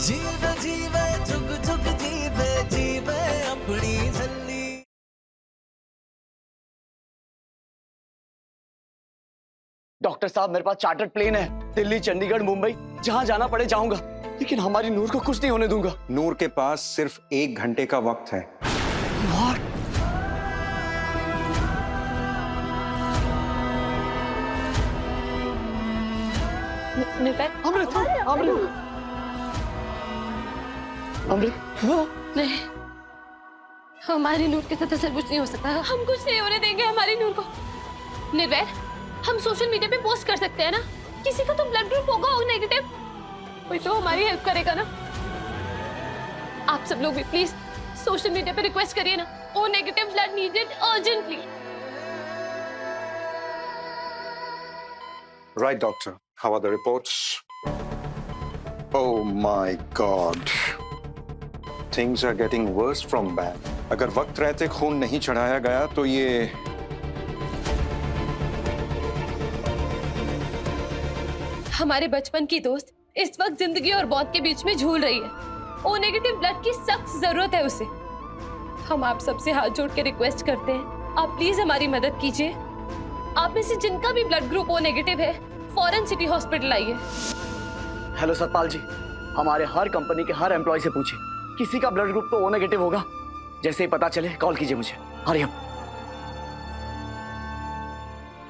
जीवे जीवे जुग जुग जीवे जीवे अपनी झल्ली। डॉक्टर साहब मेरे पास चार्टर्ड प्लेन है, दिल्ली चंडीगढ़ मुंबई जहां जाना पड़े जाऊंगा, लेकिन हमारी नूर को कुछ नहीं होने दूंगा। नूर के पास सिर्फ 1 घंटे का वक्त है। What? अमृत, अमृत, अमृत, नहीं, हमारी नूर के साथ ऐसा कुछ नहीं हो सकता। हम कुछ नहीं होने देंगे हमारी नूर को। निर्वैर, हम सोशल मीडिया पे पोस्ट कर सकते हैं ना, किसी का तो ब्लड ग्रुप होगा ओ नेगेटिव, कोई तो हमारी हेल्प करेगा ना। आप सब लोग भी प्लीज सोशल मीडिया पे रिक्वेस्ट करिए ना, O negative blood needed urgently. Right, doctor. How are the reports? Oh my God. Things are getting worse from bad. अगर वक्त रहते खून नहीं चढ़ाया गया तो ये हमारे बचपन की दोस्त इस वक्त जिंदगी और मौत के बीच में झूल रही है। ओ नेगेटिव ब्लड की सख्त जरूरत है उसे। हम आप सबसे हाथ जोड़ के रिक्वेस्ट करते हैं, आप प्लीज हमारी मदद कीजिए। आप में से जिनका भी ब्लड ग्रुप ओ नेगेटिव है, फौरन सिटी हॉस्पिटल आइए। हेलो सतपाल जी, हमारे हर कंपनी के हर एम्प्लॉय से पूछिए, किसी का ब्लड ग्रुप तो ओ नेगेटिव होगा। जैसे ही पता चले कॉल कीजिए मुझे। Hurry up.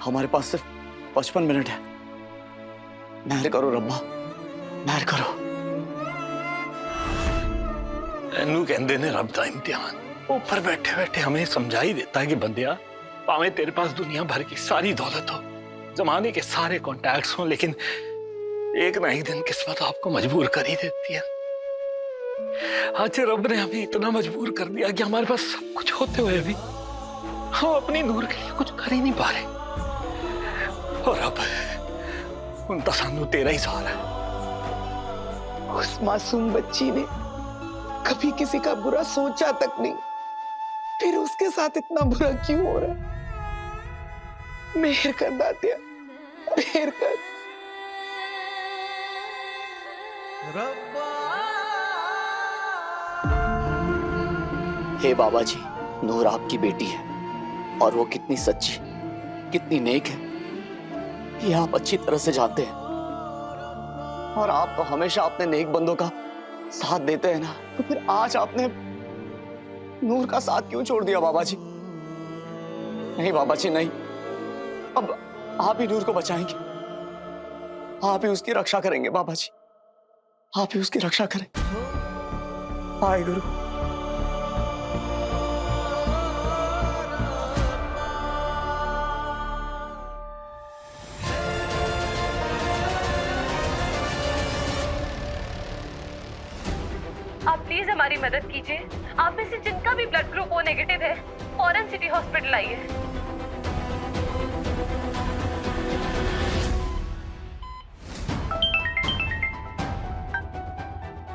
हमारे पास सिर्फ 55 मिनट है। मेहर करो रब्बा, मेहर करो। एनू कहंदे ने रब दा इम्तिहान ऊपर बैठे बैठे हमें समझा ही देता है कि बंदिया, भावे तेरे पास दुनिया भर की सारी दौलत हो, जमाने के सारे कॉन्टैक्ट्स हो, लेकिन एक ना एक दिन किस्मत आपको मजबूर कर ही देती है। आज रब ने हमें इतना मजबूर कर दिया कि हमारे पास सब कुछ होते हुए भी हम अपनी नूर के लिए कुछ कर ही नहीं पा रहे। और अब उनका सानू तेरा ही सहारा है। उस मासूम बच्ची ने कभी किसी का बुरा सोचा तक नहीं, फिर उसके साथ इतना बुरा क्यों हो रहा है? मेहर कर दातिया, मेहर कर। हे बाबा जी, नूर आपकी बेटी है और वो कितनी सच्ची, कितनी नेक है, ये आप अच्छी तरह से जानते हैं। और आप तो हमेशा अपने नेक बंदों का साथ देते हैं ना, तो फिर आज आपने नूर का साथ क्यों छोड़ दिया बाबा जी? नहीं बाबा जी नहीं, अब आप ही नूर को बचाएंगे, आप ही उसकी रक्षा करेंगे बाबा जी, आप ही उसकी रक्षा करें। हाय गुरु। आप प्लीज हमारी मदद कीजिए। आप में से जिनका भी ब्लड ग्रुप ओ नेगेटिव है, फौरन सिटी हॉस्पिटल आइए।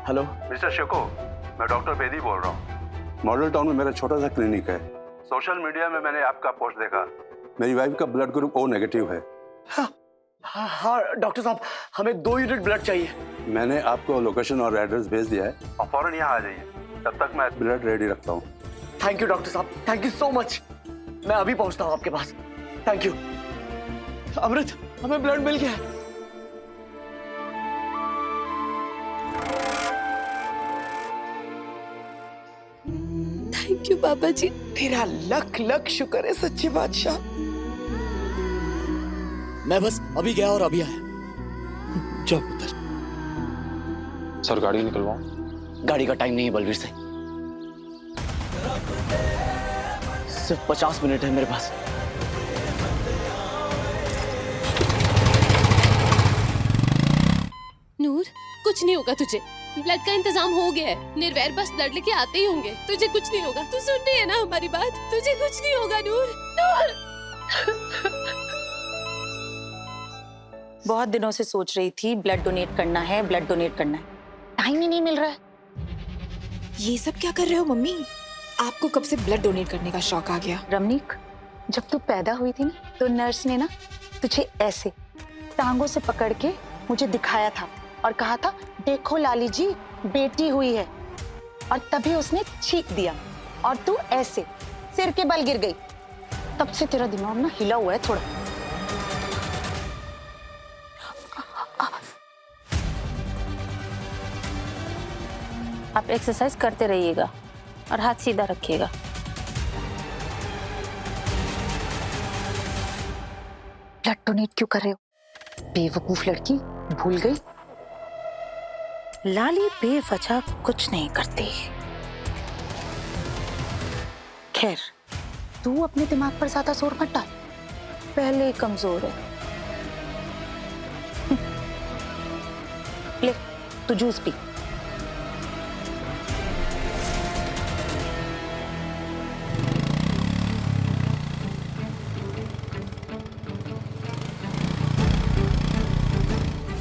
हेलो मिस्टर शिको, मैं डॉक्टर बेदी बोल रहा हूँ। मॉडल टाउन में मेरा छोटा सा क्लिनिक है। सोशल मीडिया में मैंने आपका पोस्ट देखा। मेरी वाइफ का ब्लड ग्रुप ओ नेगेटिव है। हाँ डॉक्टर साहब, हमें 2 यूनिट ब्लड चाहिए। मैंने आपको लोकेशन और एड्रेस भेज दिया है और फौरन यहाँ आ जाइए। तब तक मैं ब्लड रेडी रखता हूँ। थैंक यू डॉक्टर साहब, थैंक यू सो मच। मैं अभी पहुंचता हूँ आपके पास। Thank you. अमृत, हमें ब्लड मिल गया है। थैंक यू बाबा जी। तेरा लख लख शुक्र है सच्चे बादशाह। मैं बस अभी गया और अभी आया। चल उधर। सर गाड़ी निकलवाऊं? गाड़ी का टाइम नहीं है बलवीर से, सिर्फ 50 मिनट है मेरे पास। नूर, कुछ नहीं होगा तुझे, ब्लड का इंतजाम हो गया है। निर्वैर बस ब्लड लेके आते ही होंगे, तुझे कुछ नहीं होगा। तू सुन रही है ना हमारी बात? तुझे कुछ नहीं होगा नूर। नूर बहुत दिनों से सोच रही थी ब्लड डोनेट करना है, ब्लड डोनेट करना है, टाइम ही नहीं मिल रहा है। ये सब क्या कर रहे हो मम्मी? आपको कब से ब्लड डोनेट करने का शौक आ गया? रमनीक, जब तू पैदा हुई थी ना, तो नर्स ने ना तुझे ऐसे टांगों से पकड़ के मुझे दिखाया था और कहा था देखो लाली जी बेटी हुई है, और तभी उसने छींक दिया और तू ऐसे सिर के बल गिर गई। तब से तेरा दिमाग ना हिला हुआ है थोड़ा। आप एक्सरसाइज करते रहिएगा और हाथ सीधा रखिएगा। ब्लड डोनेट क्यों कर रहे हो? बेवकूफ लड़की, भूल गई? लाली बेवजह कुछ नहीं करती। खैर, तू अपने दिमाग पर ज्यादा जोर मत डाल, पहले ही कमजोर है। ले, तू जूस पी।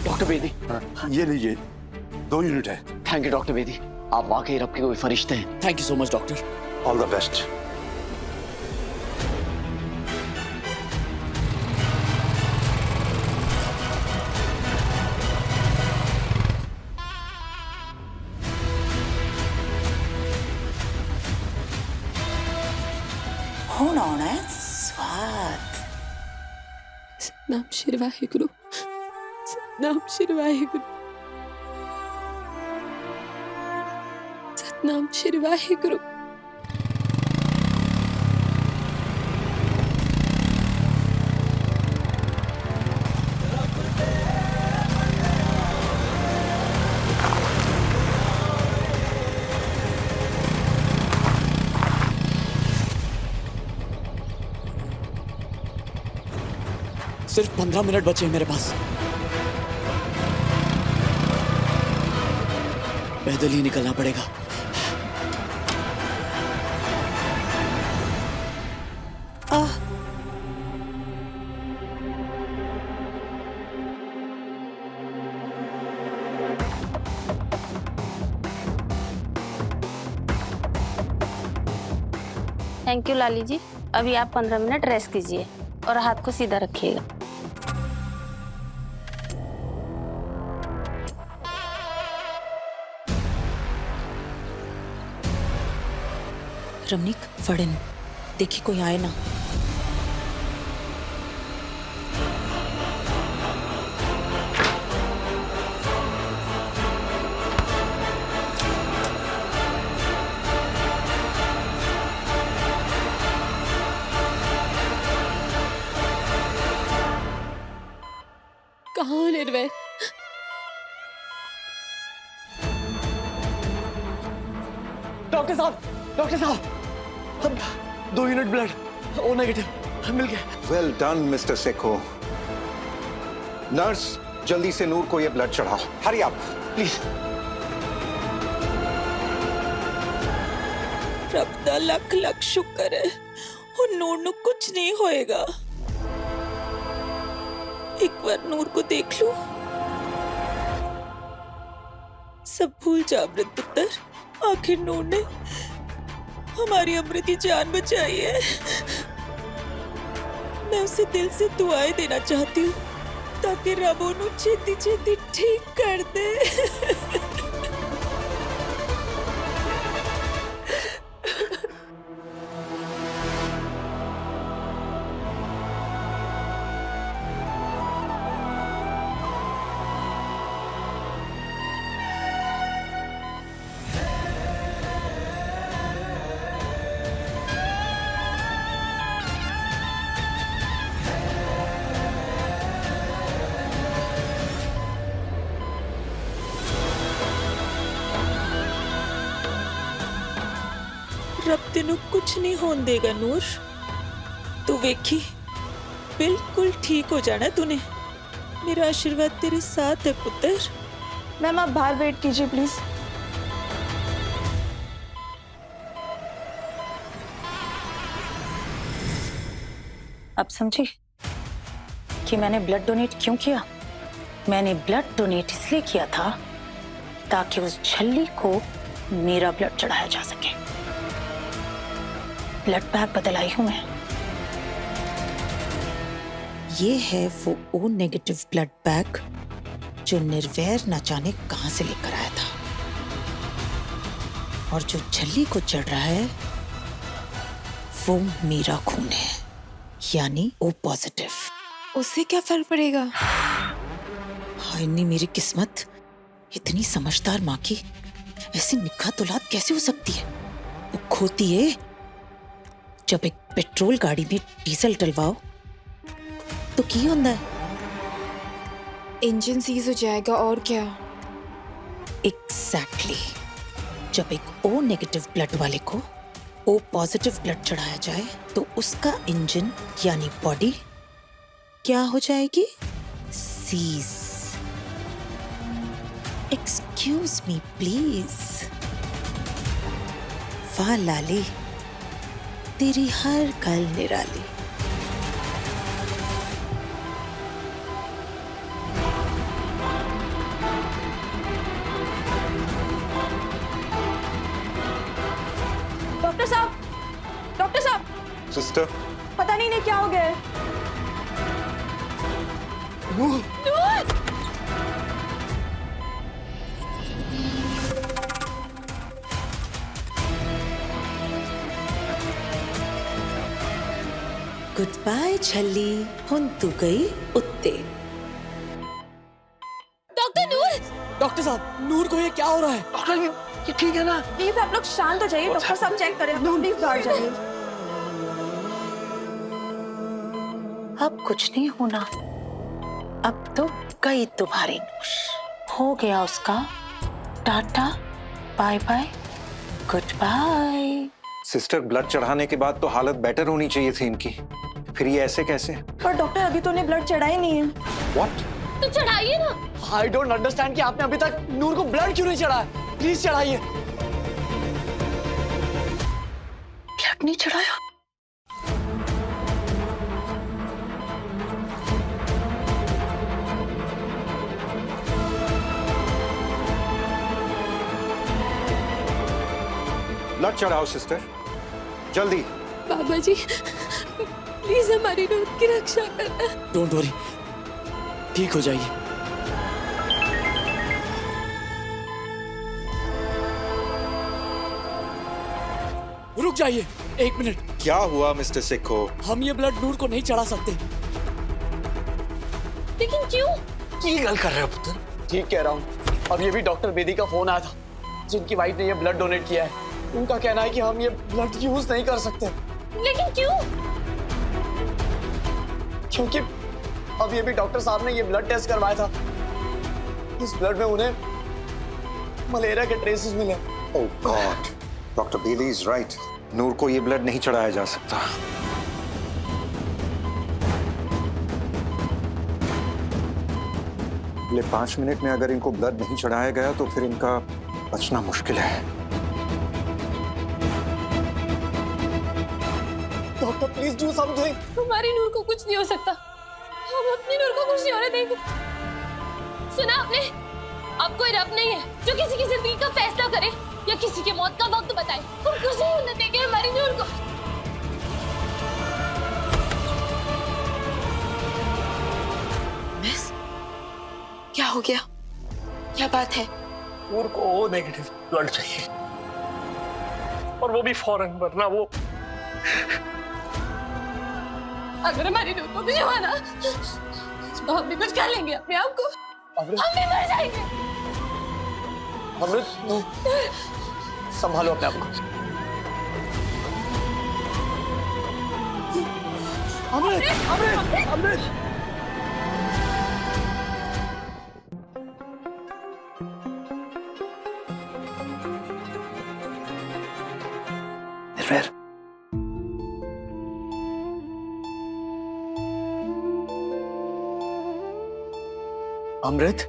डॉक्टर बेदी, ये लीजिए 2 यूनिट है। थैंक यू डॉक्टर बेदी, आप वाकई रब के कोई फरिश्ते हैं। Thank you so much doctor. All the best. होना है स्वाद। सतनाम श्री वाहिगुरु, सतनाम श्री वाहिगुरु, सतनाम श्री वाहिगुरु। सिर्फ 15 मिनट बचे हैं मेरे पास। पैदल ही निकलना पड़ेगा। थैंक यू लाली जी, अभी आप 15 मिनट रेस्ट कीजिए और हाथ को सीधा रखिएगा। रमनीक, फड़न देखी कोई आए ना। कहाँ हो निर्भय? डॉक्टर साहब, 2 यूनिट ब्लड, ओ नेगेटिव मिल गया। Well done mister Sekhon. Nurse, जल्दी से नूर को ये ब्लड चढ़ाओ। हरी आप प्लीज। रब दा लख लख शुक्र है, और नूर नु कुछ नहीं होएगा। एक बार नूर को देख लूं। सब भूल जा अमृत पुत्र, आखिर नूर ने हमारी अमृत की जान बचाई है। मैं उसे दिल से दुआएं देना चाहती हूँ ताकि रब उन्हें छेती छेती ठीक कर दे। रब तेनू कुछ नहीं होने देगा नूर, तू वेखी बिल्कुल ठीक हो जाना तूने। मेरा आशीर्वाद तेरे साथ है पुत्र। मैम आप बाहर वेट कीजिए प्लीज। अब समझी कि मैंने ब्लड डोनेट क्यों किया? मैंने ब्लड डोनेट इसलिए किया था ताकि उस झल्ली को मेरा ब्लड चढ़ाया जा सके। ब्लड बैग बदल आई हूं मैं। ये है वो ओ नेगेटिव ब्लड बैग जो निर्वैर न जाने कहां से लेकर आया था, और जो झल्ली को चढ़ रहा है वो मेरा खून है, यानी ओ पॉजिटिव। उससे क्या फर्क पड़ेगा? हाय नी मेरी किस्मत, इतनी समझदार माँ की ऐसी निखात औलाद कैसे हो सकती है? वो खोती है जब एक पेट्रोल गाड़ी में डीजल डलवाओ तो की होता है? इंजन सीज हो जाएगा और क्या। एग्जैक्टली। जब एक ओ नेगेटिव ब्लड वाले को ओ पॉजिटिव ब्लड चढ़ाया जाए तो उसका इंजन यानी बॉडी क्या हो जाएगी? सीज। Excuse me please. वाह लाली, तेरी हर गल निराली। डॉक्टर साहब, सिस्टर, पता नहीं इन्हें क्या हो गया है। गुड बाय छल्ली, हुन तू गई उत्ते। डॉक्टर नूर! डॉक्टर साहब, नूर को ये क्या हो रहा है? डॉक्टर ये ठीक है ना? प्लीज आप लोग शांत हो जाइए, डॉक्टर साहब चेक करें। प्लीज बाहर जाइए। अब कुछ नहीं होना, अब तो गई तुम्हारी नूर। हो गया उसका tata bye bye goodbye. Sister, blood चढ़ाने के बाद तो हालत बेटर होनी चाहिए थी इनकी, फिर ये ऐसे कैसे? पर डॉक्टर अभी तो उन्हें ब्लड चढ़ा ही नहीं है। व्हाट? तो चढ़ाइए ना। आई डोंट अंडरस्टैंड कि आपने अभी तक नूर को ब्लड क्यों नहीं चढ़ाया। प्लीज चढ़ाइए। ब्लड नहीं चढ़ाया? ब्लड चढ़ाओ सिस्टर, जल्दी। बाबा जी प्लीज हमारी नूर की रक्षा करना। डोंट वरी, ठीक हो जाएगी। रुक जाइए, एक मिनट। क्या हुआ मिस्टर सिक्को? हम ये ब्लड नूर को नहीं चढ़ा सकते। लेकिन क्यों? की गल कर रहे हो पुत्र? ठीक कह रहा हूँ। अब ये भी डॉक्टर बेदी का फोन आया था, जिनकी वाइफ ने ये ब्लड डोनेट किया है। उनका कहना है कि हम ये ब्लड यूज नहीं कर सकते। लेकिन क्यों? क्योंकि अब ये भी डॉक्टर साहब ने ये ब्लड टेस्ट करवाया था। इस ब्लड में उन्हें मलेरिया के ट्रेसेस मिले। Oh god, doctor Bedi is right. Noor को ये ब्लड नहीं चढ़ाया जा सकता। अगले 5 मिनट में अगर इनको ब्लड नहीं चढ़ाया गया तो फिर इनका बचना मुश्किल है। Doctor please do something. हमारी नूर को कुछ नहीं हो सकता। हम अपनी नूर को कुछ नहीं होने देंगे। सुना आपने? अब कोई रब नहीं है जो किसी की जिंदगी का फैसला करे या किसी के मौत का वक्त बताए। हम कुछ नहीं होने देंगे हमारी नूर को। मिस, क्या हो गया? क्या बात है? नूर को ओ नेगेटिव ब्लड चाहिए, और वो भी फौरन, वरना वो अगर हमारी नूर को कुछ हुआ ना तो हम भी कुछ कर लेंगे अपने आप को। हम भी मर जाएंगे। अमृत, संभालो अपने आप को। अमृत, अमृत, अमृत। निर्वैर, अमृत,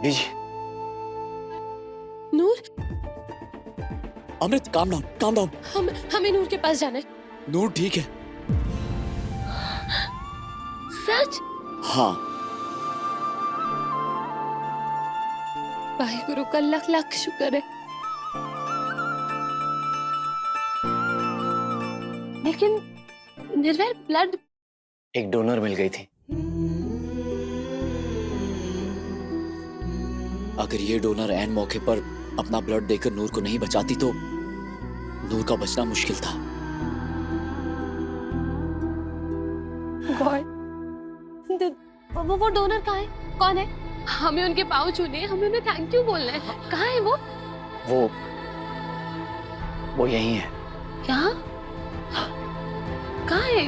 लीजिए। नूर, अमृत, काम डाउन, काम डाउन। हमें नूर के पास जाना है। नूर ठीक है। सच? हाँ। वाहिगुरु का लाख लाख शुक्र है। लेकिन निर्वैर ब्लड एक डोनर मिल गई थी। अगर ये डोनर ऐन मौके पर अपना ब्लड देकर नूर को नहीं बचाती तो नूर का बचना मुश्किल था। गॉड, वो डोनर कहाँ है? कौन है? हमें उनके पाँव छूने हैं, हमें उन्हें थैंक यू बोलना है। कहाँ है वो? वो यहीं है। यहाँ? कहाँ है?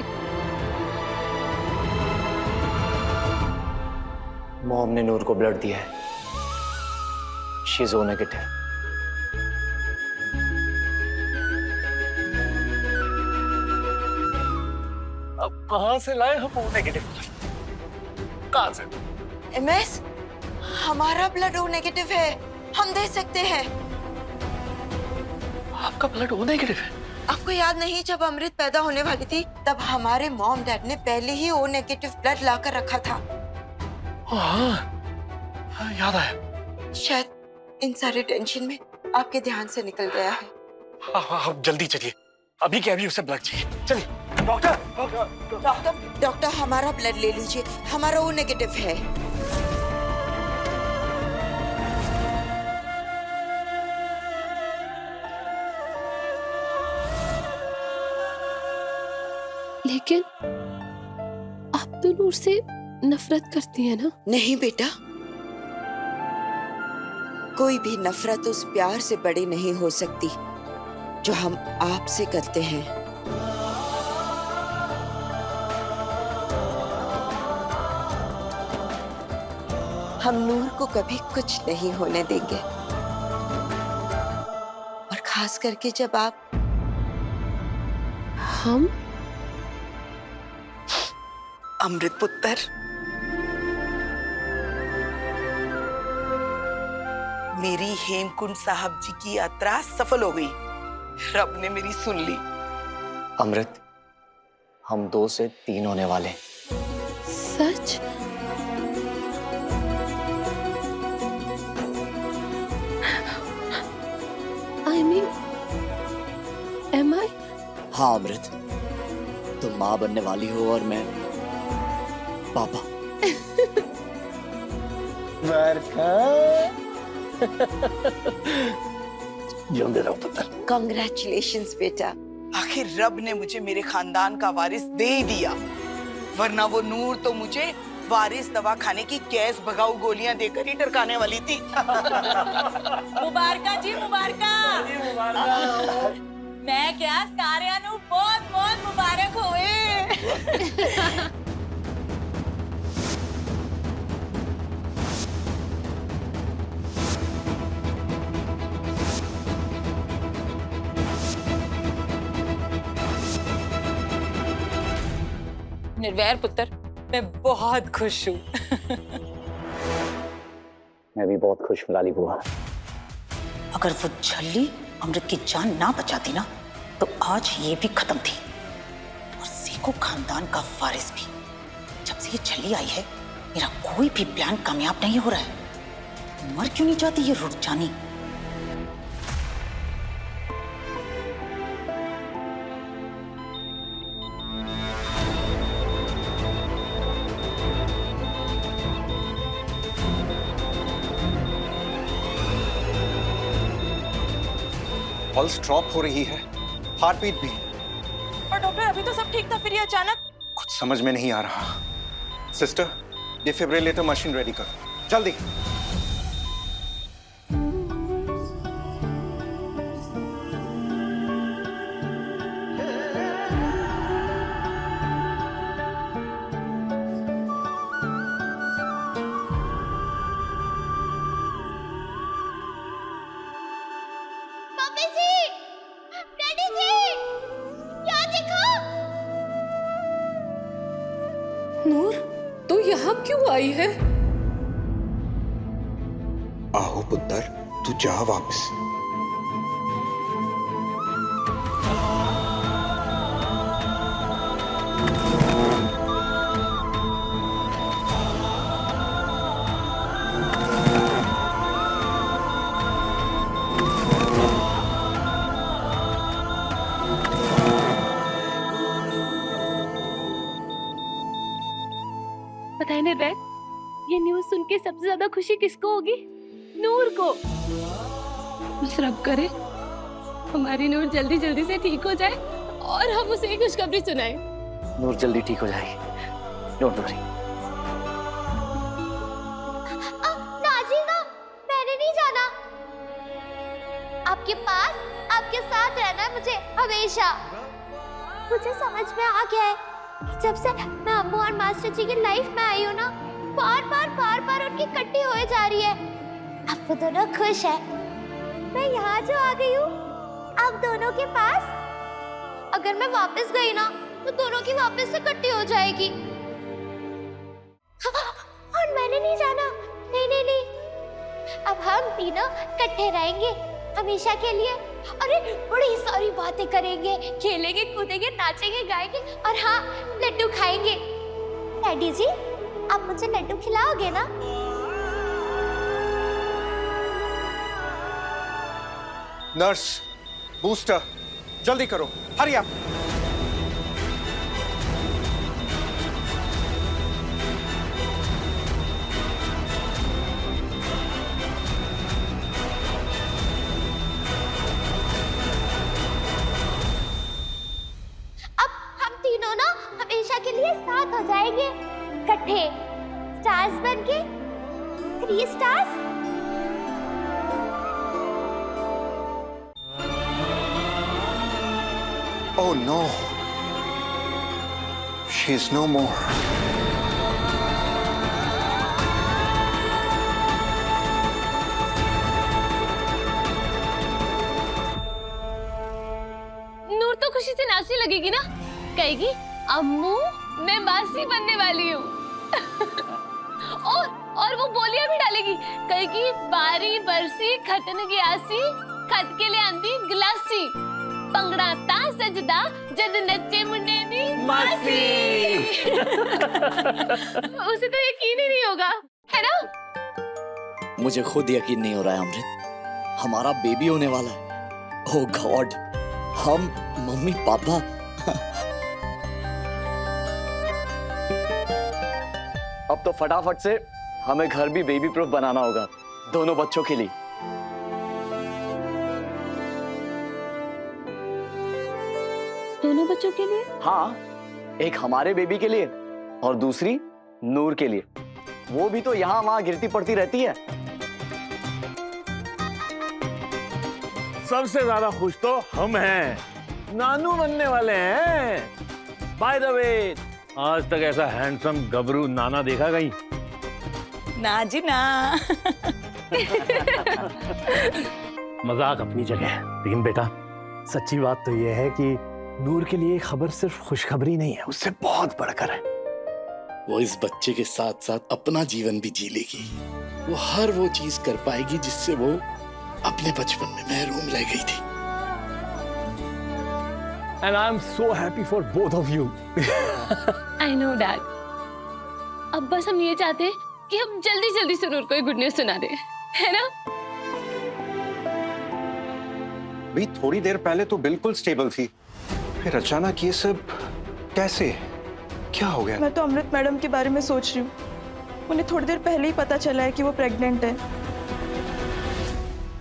मॉम ने नूर को ब्लड दिया है। She is O negative. अब कहाँ से लाए हम ओ नेगेटिव? कहाँ से? एमएस, हमारा ब्लड ओ नेगेटिव है, हम दे सकते हैं। आपका ब्लड ओ नेगेटिव है? आपको याद नहीं, जब अमृत पैदा होने वाली थी तब हमारे मॉम डैड ने पहले ही ओ नेगेटिव ब्लड लाकर रखा था। हाँ, याद आया। शायद इन सारे टेंशन में आपके ध्यान से निकल गया है। हाँ, जल्दी चलिए, अभी के अभी उसे ब्लड चाहिए। चलिए डॉक्टर। डॉक्टर, हमारा ब्लड ले लीजिए, हमारा ओ नेगेटिव है। लेकिन आप तो नूर से नफरत करती हैं ना? नहीं बेटा, कोई भी नफरत उस प्यार से बड़ी नहीं हो सकती जो हम आपसे करते हैं। हम नूर को कभी कुछ नहीं होने देंगे, और खास करके जब आप हम अमृत पुत्र, मेरी हेमकुंड साहब जी की यात्रा सफल हो गई। रब ने मेरी सुन ली। अमृत, हम 2 से 3 होने वाले। सच? I mean, am I? हाँ अमृत, तुम माँ बनने वाली हो और मैं पापा। जिंदे रहो पुत्र। कांग्रेचुलेशंस बेटा। आखिर रब ने मुझे मेरे खानदान का वारिस दे ही दिया, वरना वो नूर तो मुझे वारिस दवा खाने की गैस भगाऊ गोलियां देकर ही टरकाने वाली थी। मुबारका जी, मुबारका। मैं क्या, सारियां नू बहुत बहुत मुबारक होए। निर्वैर पुत्र, मैं बहुत खुश हूँ। मैं भी बहुत खुश हूँ लाली बुआ। अगर वो झल्ली अमृत की जान ना बचाती ना तो आज ये भी खत्म थी, और सीको खानदान का वारिस भी। जब से ये झल्ली आई है मेरा कोई भी प्लान कामयाब नहीं हो रहा है। मर क्यों नहीं जाती ये रुडजानी? पल्स ड्रॉप हो रही है, हार्ट बीट भी। और डॉक्टर, अभी तो सब ठीक था, फिर ये अचानक। कुछ समझ में नहीं आ रहा। सिस्टर, डिफिब्रिलेटर मशीन रेडी करो, जल्दी। नूर, तू यहाँ क्यों आई है? आहो पुत्र, तू जा वापस। पता है निर्भय, ये न्यूज सुन के सबसे ज्यादा खुशी किसको होगी? नूर को। बस रब करे हमारी नूर जल्दी जल्दी से ठीक हो जाए और हम उसे एक खुशखबरी सुनाए। नूर जल्दी ठीक हो जाएगी, डोंट वरी। नाजी ना, मैंने नहीं जाना। आपके पास, आपके साथ रहना है मुझे हमेशा। मुझे समझ में आ गया है कि जब से मैं अम्मू और मास्टर जी की लाइफ में आई हूँ ना, बार बार उनकी इकट्ठी हो जा रही है। अब वो दोनों खुश है। मैं यहाँ जो आ गई हूँ, आप दोनों के पास। अगर मैं वापस गई ना, तो दोनों की वापस से इकट्ठी हो जाएगी। और मैंने नहीं जाना। नहीं, अब हम तीनों इकट्ठे रहेंगे हमेशा के लिए। अरे बड़ी सारी बातें करेंगे, खेलेंगे, कूदेंगे, नाचेंगे, गाएंगे और हाँ, लड्डू खाएंगे। डैडी जी, आप मुझे लड्डू खिलाओगे ना? नर्स, बूस्टर, जल्दी करो, हरी अप। अब हम तीनों ना हमेशा के लिए साथ हो जाएंगे, इकट्ठे स्टार्स बनके, 3 stars. Oh no, she's no more. नूर तो खुशी से नाचने लगेगी ना, कहेगी अम्मू मैं मासी बनने वाली हूँ। और वो बोलियां भी डालेगी, कहेगी बारी बरसी खतन गयासी, खत के लिए आंदी गिलासी, पंगड़ा ता सजदा जद नच्चे मुंडे दी मासी। उसे तो यकीन ही नहीं होगा, है ना? मुझे खुद यकीन नहीं हो रहा है अमृत, हमारा बेबी होने वाला है। ओह गॉड, हम मम्मी पापा। अब तो फटाफट से हमें घर भी बेबी प्रूफ बनाना होगा, दोनों बच्चों के लिए। दोनों बच्चों के लिए? हाँ, एक हमारे बेबी के लिए और दूसरी नूर के लिए। वो भी तो यहाँ वहाँ गिरती पड़ती रहती है। सबसे ज्यादा खुश तो हम हैं, नानू बनने वाले हैं। बाय द वे, आज तक ऐसा हैंडसम गबरू नाना देखा कहीं? ना जी ना। मजाक अपनी जगह है, लेकिन बेटा सच्ची बात तो यह है कि नूर के लिए खबर सिर्फ खुशखबरी नहीं है, उससे बहुत बढ़कर है। वो इस बच्चे के साथ साथ अपना जीवन भी जी लेगी। वो हर वो चीज कर पाएगी जिससे वो अपने बचपन में महरूम रह गई थी। And I'm so happy for both of you. I know Dad. अब बस हम ये चाहते हैं कि हम जल्दी जल्दी से नूर को गुड न्यूज सुना दे, है ना? भी थोड़ी देर पहले तो बिल्कुल स्टेबल थी, फिर अचानक ये सब कैसे, क्या हो गया? मैं तो अमृत मैडम के बारे में सोच रही हूँ। उन्हें थोड़ी देर पहले ही पता चला है कि वो प्रेग्नेंट है।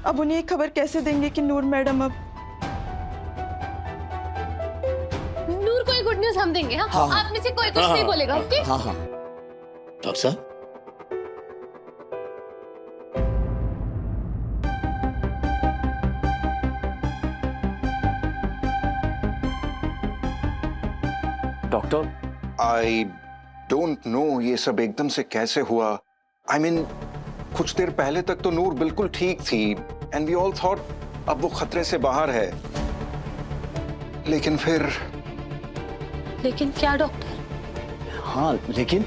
अब उन्हें ये खबर कैसे देंगे कि नूर मैडम अब। नूर को गुड न्यूज हम देंगे। हाँ? आप में से कोई कुछ नहीं बोलेगा, ओके? हाँ हाँ डॉक्टर साहब, डॉक्टर, आई डोंट नो ये सब एकदम से कैसे हुआ। आई मीन कुछ देर पहले तक तो नूर बिल्कुल ठीक थी एंड वी ऑल थॉट अब वो खतरे से बाहर है, लेकिन फिर। लेकिन क्या डॉक्टर? हाँ लेकिन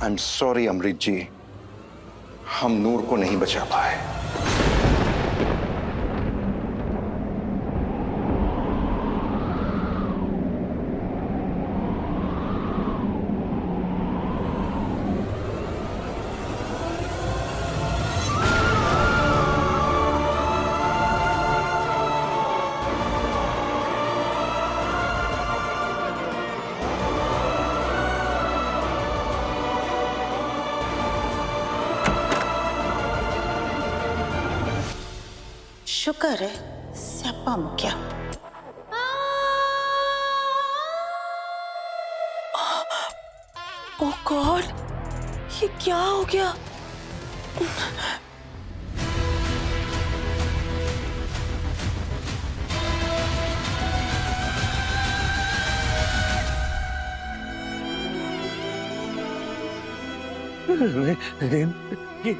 आई एम सॉरी अमृत जी, हम नूर को नहीं बचा पाए। शुक्र है स्यापा मुक्या। ओह गॉड, ये क्या हो गया?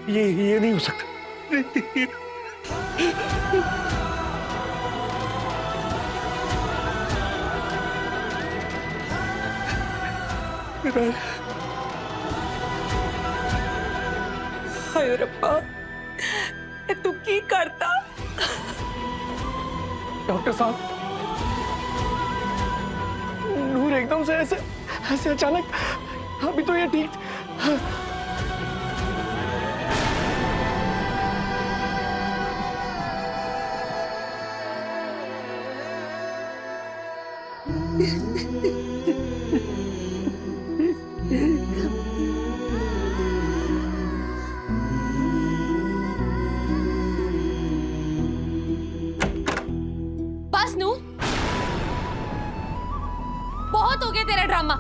ये नहीं हो सकता। हाय रब्बा, ए तू की करता? डॉक्टर साहब, नूर एकदम से ऐसे ऐसे अचानक, अभी तो ये ठीक बस नूर, बहुत हो गया तेरा ड्रामा।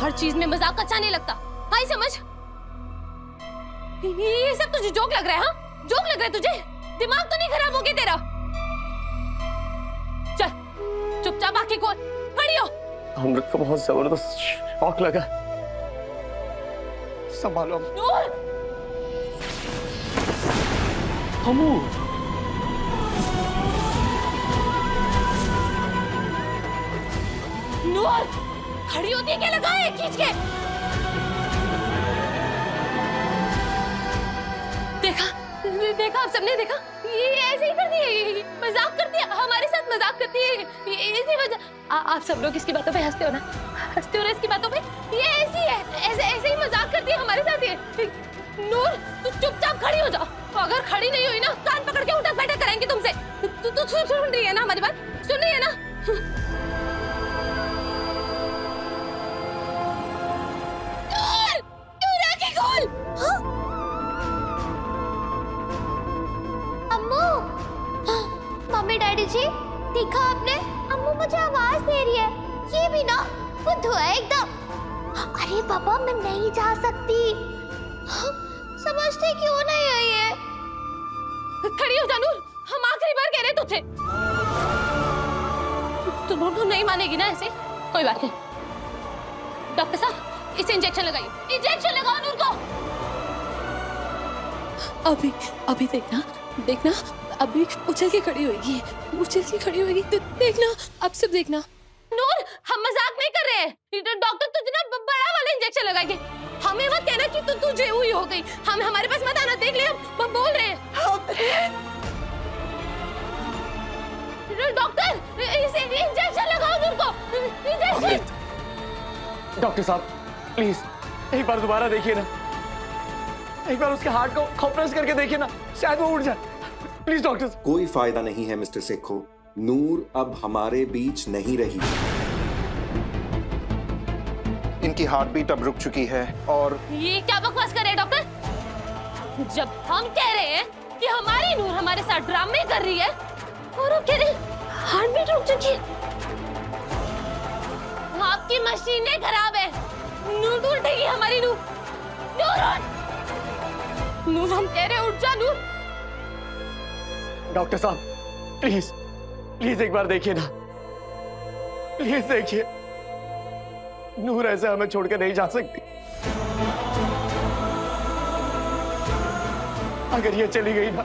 हर चीज में मजाक अच्छा नहीं लगता, आई समझ? ये सब तुझे जोक लग रहा है? हाँ, जोक लग रहा है तुझे? दिमाग तो नहीं खराब हो गया तेरा? चल चुपचाप आंखें खोल, खड़ी हो। अमृत को बहुत जबरदस्त शॉक लगा, संभालो। नूर, हमू, नूर, खड़ी होती है क्या? लगा है खींच के। देखा देखा, आप सबने देखा, ये ऐसे ही करती है, ये मजाक करती है, हमारे साथ मजाक करती है, ये इसी वजह। आप सब लोग इसकी बातों पे हंसते हो ना? हंसते हो ना इसकी बातों पे? ये ऐसी है, ऐसे ऐसे ही मजाक करती है हमारे साथ ये। नूर, तू चुपचाप खड़ी हो जाओ। अगर खड़ी नहीं हुई ना, कान पकड़ के उठक बैठक करेंगे तुमसे। तू सुन रही है ना हमारी बात? सुन रही है ना? नूर, आंखें खोल। हाँ? अम्मू, मम्मी डैडी जी, देखा आपने? अम्मू मुझे आवाज दे रही है। ये भी ना बुद्धू है एकदम। अरे पापा, मैं नहीं जा सकती। समझते क्यों नहीं है ये? खड़ी हो जा नूर, हम आखिरी बार कह रहे हैं तुझसे। तू नहीं मानेगी ना ऐसे? कोई बात नहीं। डॉक्टर साहब, इसे इंजेक्शन लगाइए। इंजेक्शन लगाओ नूर को। अभी अभी देखना देखना, अभी उछल के खड़ी होगी, उछल के खड़ी होगी। देखना, अब सब देखना। नूर, हम मजाक नहीं कर रहे हैं। डॉक्टर तुझे ना बड़ा वाला इंजेक्शन लगाएंगे। हमें मत कहना कि तू तुझे हुई हो गई। हम हमारे पास मत आना, देख ले हम बोल रहे हैं। डॉक्टर, इसे इंजेक्शन लगाओ नूर को, इंजेक्शन। डॉक्टर साहब, प्लीज एक बार दोबारा देखिए ना, एक बार उसके हार्ट को कंप्रेस करके देखिए ना, शायद वो उठ जाए। Please doctor. कोई फायदा नहीं है मिस्टर सेखो, नूर अब हमारे बीच नहीं रही। इनकी हार्ट बीट अब रुक चुकी है और ये क्या बकवास कर रहे हैं डॉक्टर? जब हम कह रहे हैं कि हमारी नूर हमारे साथ ड्रामे कर रही है, और वो कह रहे हार्ट बीट रुक चुकी है। आपकी मशीनें खराब है। नूर तो उठेगी हमारी नूर। नूर उठ। नूर, हम कह रहे हैं उठ जा नूर। डॉक्टर साहब, प्लीज प्लीज एक बार देखिए ना, प्लीज देखिए। नूर ऐसे हमें छोड़कर नहीं जा सकती। अगर ये चली गई ना,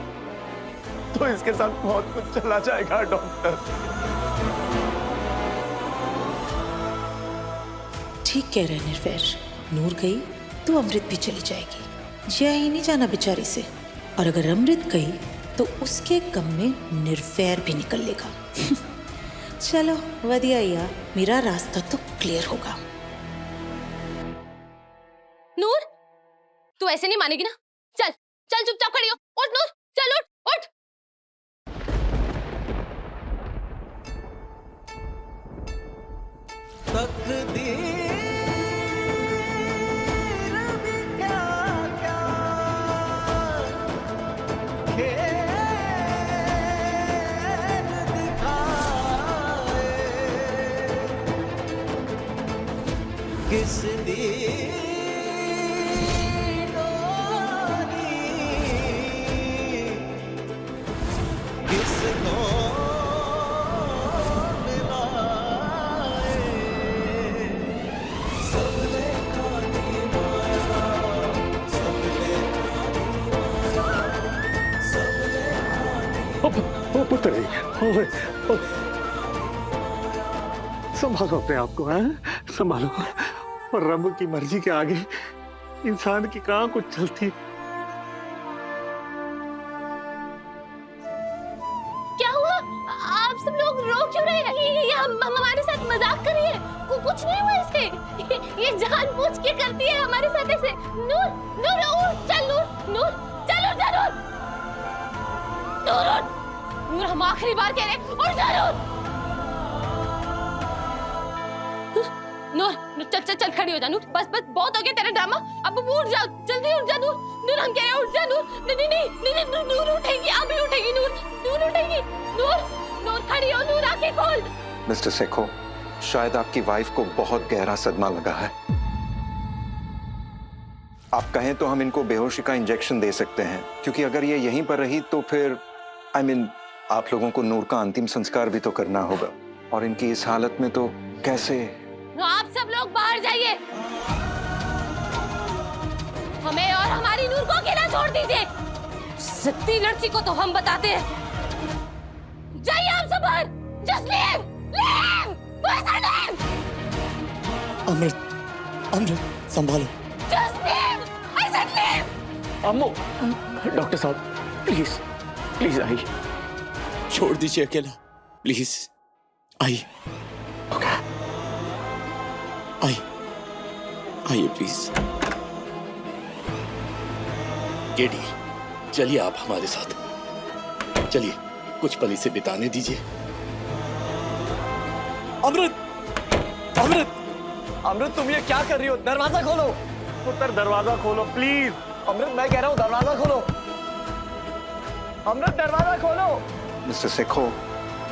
तो इसके साथ बहुत कुछ चला जाएगा डॉक्टर। ठीक कह रहे निर्वैर, नूर गई तो अमृत भी चली जाएगी। जिया ही नहीं जाना बेचारी से, और अगर अमृत गई तो उसके गम में निर्वैर भी निकल लेगा। चलो वधिया यार, मेरा रास्ता तो क्लियर होगा। नूर, तू ऐसे नहीं मानेगी ना? चल चल, चुपचाप खड़ी हो। उठ नूर, चल उठ उठ। तकदीर पुत्र संभालो अपने आप को, हैं? संभालो। और रब की मर्जी के आगे इंसान की कहाँ कुछ चलती। क्या हुआ? आप सब लोग रो क्यों रहे हैं? ये हमारे साथ मजाक कर रही है। कुछ नहीं हुआ इससे। ये जानबूझ के करती है हमारे साथ ऐसे। नूर, नूर उठ, चल नूर, नूर, चल उठ जा नूर, नूर उठ, नूर हम आखिरी बार कह रहे हैं, उठ जा नूर, नूर, नूर चल चल चल खड़ी हो जा नूर, बस बस बहुत हो गया तेरा ड्रामा, अब उठ जा, जल्दी उठ जा नूर, नूर हम कह रहे हैं उठ जा नूर, नहीं नहीं नहीं नहीं नूर उठेगी, अभी उठेगी नूर, नूर उठेगी, नूर, नूर खड़ी हो, नूर आंखें खोल। मिस्टर सेखो, शायद आपकी वाइफ को बहुत गहरा सदमा लगा है। आप कहें तो हम इनको बेहोशी का इंजेक्शन दे सकते हैं, क्योंकि अगर ये यहीं पर रही तो फिर आप लोगों को नूर का अंतिम संस्कार भी तो करना होगा, और इनकी इस हालत में तो कैसे। आप सब लोग बाहर जाइए, हमें और हमारी नूर को अकेला छोड़ दीजिए। जिद्दी लड़की को तो हम बताते हैं। जाइए आप सब बाहर। Just leave, leave, where's her name? अमृत, अमृत संभालो। Just leave, I said leave. Ammu, doctor साहब प्लीज प्लीज आइए, छोड़ दीजिए अकेला, प्लीज आइए। ओके आइए, आइए प्लीज। केडी, चलिए आप हमारे साथ, चलिए कुछ पल इसे बिताने दीजिए। अमृत, अमृत, अमृत तुम ये क्या कर रही हो? दरवाजा खोलो। पुत्र दरवाजा खोलो प्लीज। अमृत मैं कह रहा हूँ दरवाजा खोलो। अमृत दरवाजा खोलो। मिस्टर सेखो,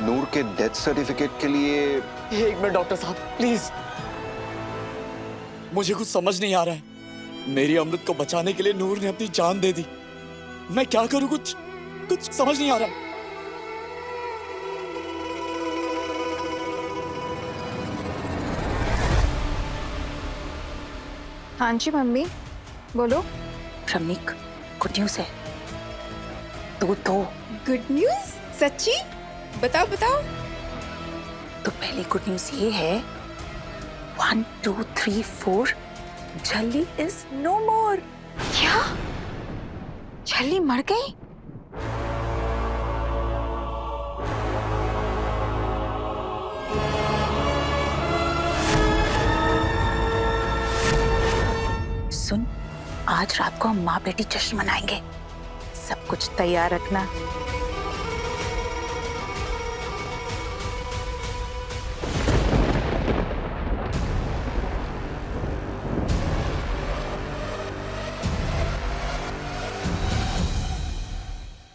नूर के डेथ सर्टिफिकेट के लिए। एक मिनट डॉक्टर साहब प्लीज, मुझे कुछ समझ नहीं आ रहा है। मेरी अमृत को बचाने के लिए नूर ने अपनी जान दे दी। मैं क्या करूं? कुछ समझ नहीं आ रहा। हाँ जी मम्मी बोलो। रमनीक, गुड न्यूज है। तो गुड न्यूज? सच्ची? बताओ बताओ। तो पहली गुड न्यूज ये है, 1 2 3 4 झल्ली इज नो मोर। क्या? झल्ली मर गई? सुन, आज रात को हम माँ बेटी जश्न मनाएंगे, सब कुछ तैयार रखना।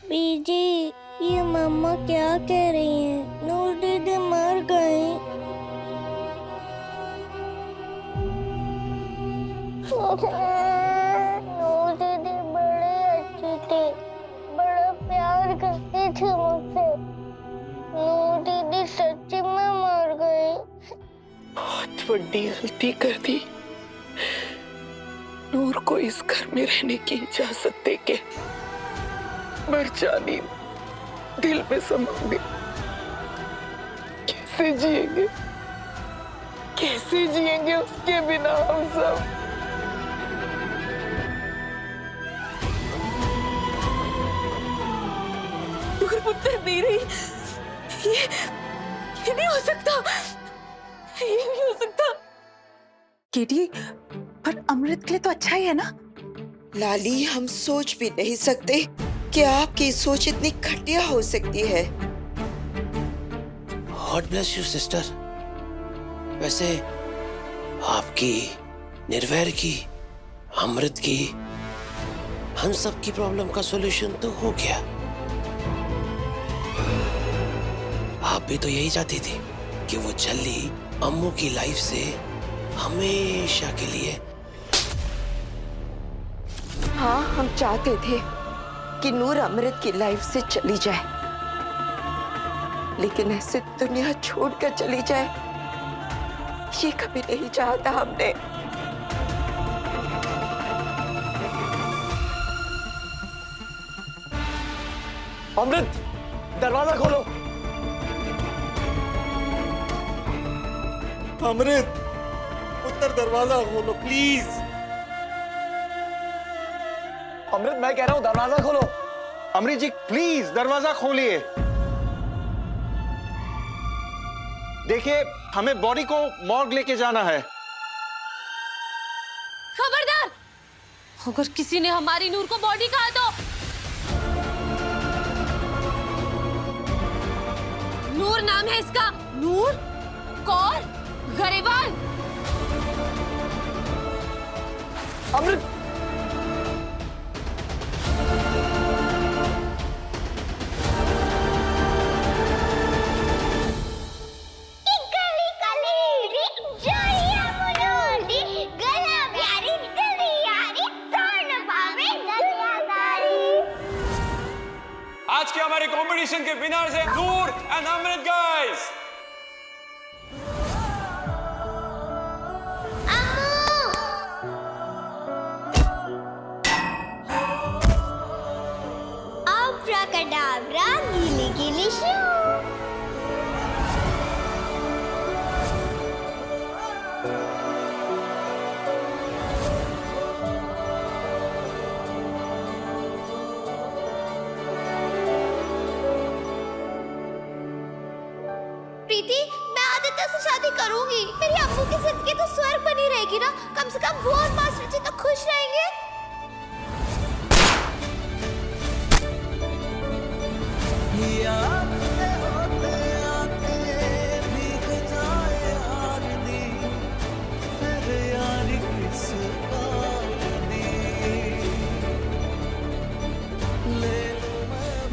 बीजी, ये मम्मा क्या कह रही हैं? नूर दीदी मर गई। नूर दीदी बड़ी अच्छी थी, बड़ा प्यार करती थी मुझसे। नूर दीदी सच्ची में मर गई। बहुत बड़ी गलती कर दी। नूर को इस घर में रहने की इजाजत देके मर जानी दिल में समा गई। कैसे जिएंगे, कैसे जिएंगे उसके बिना हम सब? नूर पुत्र नहीं रही, ये नहीं हो सकता, ये नहीं हो सकता। केडी, पर अमृत के लिए तो अच्छा ही है ना? लाली, हम सोच भी नहीं सकते कि आपकी सोच इतनी घटिया हो सकती है। God bless you sister. वैसे आपकी, निर्वैर की, अमृत की, हम सब की प्रॉब्लम का सॉल्यूशन तो हो गया। आप भी तो यही चाहती थी कि वो झल्ली अम्मू की लाइफ से हमेशा के लिए। हाँ, हम चाहते थे कि नूर अमृत की लाइफ से चली जाए, लेकिन ऐसे दुनिया छोड़कर चली जाए ये कभी नहीं चाहता हमने। अमृत, दरवाजा खोलो। अमृत, पुत्र दरवाजा खोलो प्लीज। अमृत, मैं कह रहा हूं दरवाजा खोलो। अमृत जी प्लीज दरवाजा खोलिए। देखिए, हमें बॉडी को मॉर्ग लेके जाना है। खबरदार, अगर किसी ने हमारी नूर को बॉडी कहा तो नूर नाम है इसका, नूर कौर गरेवाल। अमृत, आज के हमारे कंपटीशन के विनर्स हैं Noor and Amrit guys. Abracadabra, gili gili shoo. Preeti, मैं आदित्य से शादी करूंगी। मेरी अम्मू की जिंदगी तो स्वर्ग बनी रहेगी ना। कम से कम वो और मास्टर जी तो खुश रहेंगे।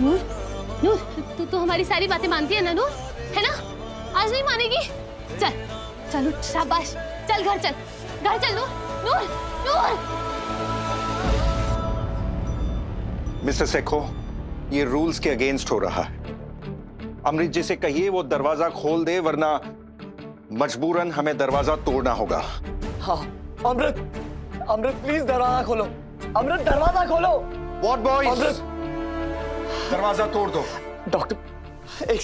नूर, नूर, तू हमारी सारी बातें मानती है ना नूर, है ना? आज नहीं मानेगी? चल, चलो शाबाश, चल घर चल, घर चल नूर, नूर, नूर। मिस्टर सेखो, ये रूल्स के अगेंस्ट हो रहा है। अमृत जी से कहिए वो दरवाजा खोल दे, वरना मजबूरन हमें दरवाजा तोड़ना होगा। हाँ, अमृत, अमृत प्लीज दरवाजा खोलो। अमृत, दरवाजा खोलो। What boys? अमृत, दरवाजा तोड़ दो। डॉक्टर, एक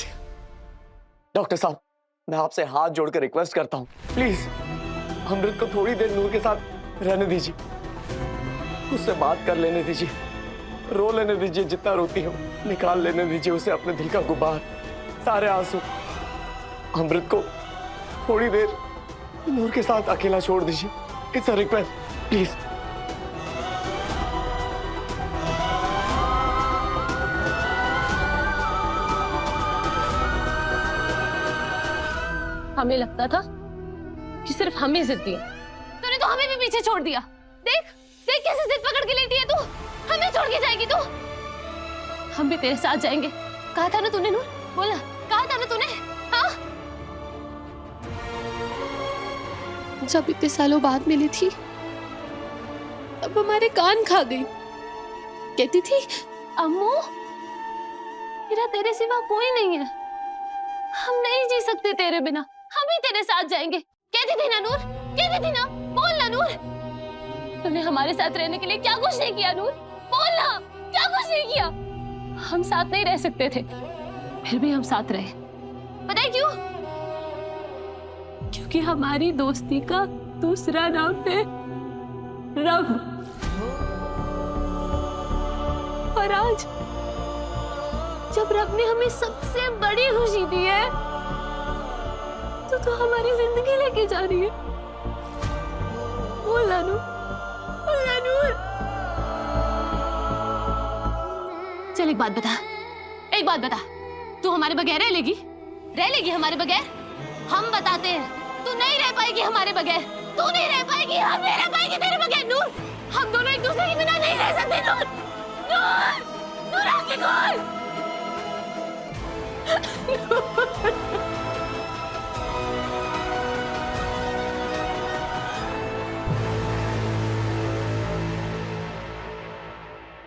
डॉक्टर साहब, मैं आपसे हाथ जोड़कर रिक्वेस्ट करता हूँ, प्लीज अमृत को थोड़ी देर नूर के साथ रहने दीजिए, उससे बात कर लेने दीजिए, रो लेने दीजिए, जितना रोती हो निकाल लेने दीजिए उसे अपने दिल का गुबार, सारे आंसू। अमृत को थोड़ी देर नूर के साथ अकेला छोड़ दीजिए। It's a request, please. हमें लगता था कि सिर्फ हमें जिद दी, तूने तो हमें भी पीछे छोड़ दिया। देख देख कैसे जिद पकड़ के लेटी है तू, हमें छोड़ के जाएगी तू। हम भी तेरे साथ जाएंगे, कहा था ना तूने नूर, बोला, कहा था ना तूने। हाँ, जब इतने सालों बाद मिली थी तब हमारे कान खा गई। कहती थी अम्मू मेरा तेरे सिवा कोई नहीं है, हम नहीं जी सकते तेरे बिना, हम ही तेरे साथ जाएंगे। कहती थी ना नूर, कहती थी ना, बोल ना नूर, तूने हमारे साथ रहने के लिए क्या कुछ नहीं किया नूर, बोल ना, क्या कुछ नहीं किया। हम साथ नहीं रह सकते थे, फिर भी हम साथ रहे। पता है क्यों? क्योंकि हमारी दोस्ती का दूसरा नाम है रब। और आज जब रब ने हमें सबसे बड़ी खुशी दी है तो हमारी जिंदगी लेके जा रही है। बोल नूर, बोल नूर। चल एक बात बता, एक बात बता, तू हमारे बगैर रह लेगी? रह लेगी हमारे बगैर? हम बताते हैं, तू नहीं रह पाएगी हमारे बगैर, तू नहीं रह पाएगी, हम नहीं रह पाएंगे तेरे बगैर नूर। हम दोनों एक दूसरे के बिना नहीं रह सकते नूर। नूर, नूर आके खोल।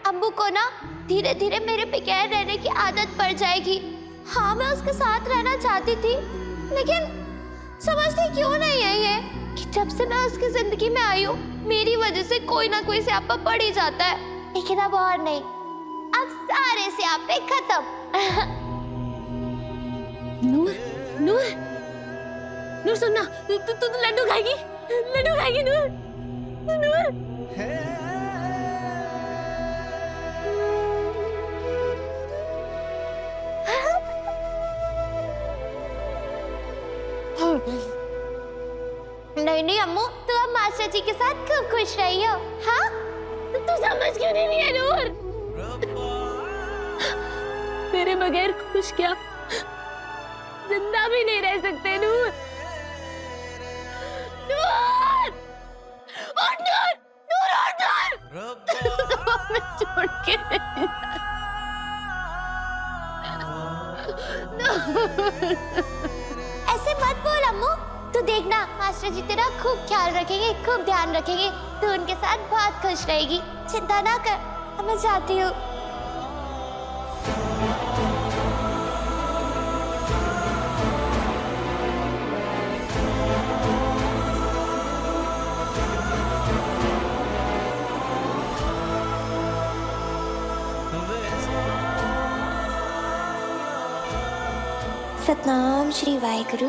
अम्बू को ना धीरे धीरे मेरे बगैर रहने की आदत पड़ जाएगी। हाँ, मैं उसके साथ रहना चाहती थी, लेकिन समझती क्यों नहीं है ये कि जब से मैं उसकी जिंदगी में आई हूँ मेरी वजह से कोई ना कोई स्यापा पड़ ही जाता है। लेकिन अब और नहीं, अब सारे स्यापे खत्म। नूर, नूर सुनना, तू लड्डू खाएगी, लड्डू खाएगी नूर, नूर। नहीं नहीं अम्मू, तू अब मास्टर जी के साथ खूब खुश रही हो। हाँ, तू समझ क्यों नहीं है नूर? तेरे बगैर खुश क्या जिंदा भी नहीं रह सकते नूर। नूर, उठ नूर, नूर उठ नूर। हमें छोड़ के नहीं ऐसे मत बोल अम्मू। तू देखना, मास्टर जी तेरा खूब ख्याल रखेंगे, खूब ध्यान रखेंगे। तू उनके साथ बहुत खुश रहेगी। चिंता ना कर, मैं जाती हूँ। सतनाम श्री वाहेगुरु।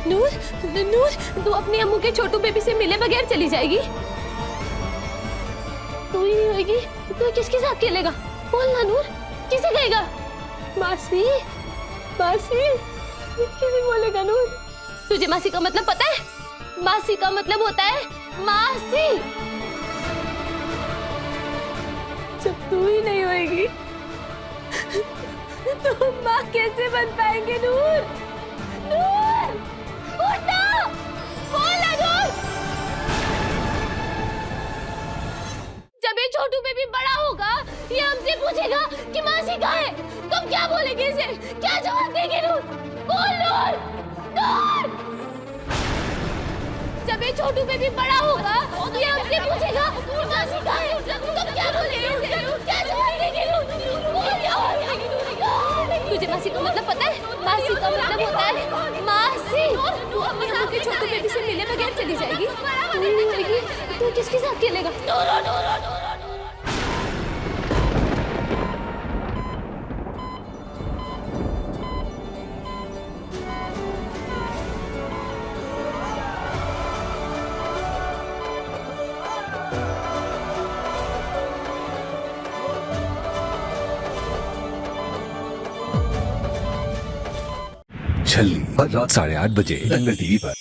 नूर, नूर, तू अपनी अम्मू के छोटू बेबी से मिले बगैर चली जाएगी? तू ही नहीं होगी तो किसके साथ खेलेगा? बोल ना नूर, किसे कहेगा? मासी, मासी, किसे बोलेगा नूर? तुझे मासी का मतलब पता है? मासी का मतलब होता है मासी। जब तू ही नहीं होगी तो माँ कैसे बन पाएंगे नूर? नूर, उठना, बोल नूर। जब ये छोटू बेबी बड़ा होगा, ये हमसे पूछेगा कि मासी कहाँ है, तुम क्या बोलेंगे इसे? क्या जवाब देंगे नूर? बोल नूर, नूर। जब ये छोटू बेबी बड़ा होगा, ये हमसे पूछेगा कि मासी कहाँ है, तुम क्या बोलेंगे इसे? क्या जवाब देंगे नूर? बोल नूर। तुझे मासी का मतलब पता है? मासी का मतलब होता है मासी। तू अपनी अम्मू के छोटू बेबी से मिले बगैर चली जाएगी? तू नहीं होगी तो किसके साथ खेलेगा? छल्ली हर रात 8:30 बजे दंगल टीवी पर।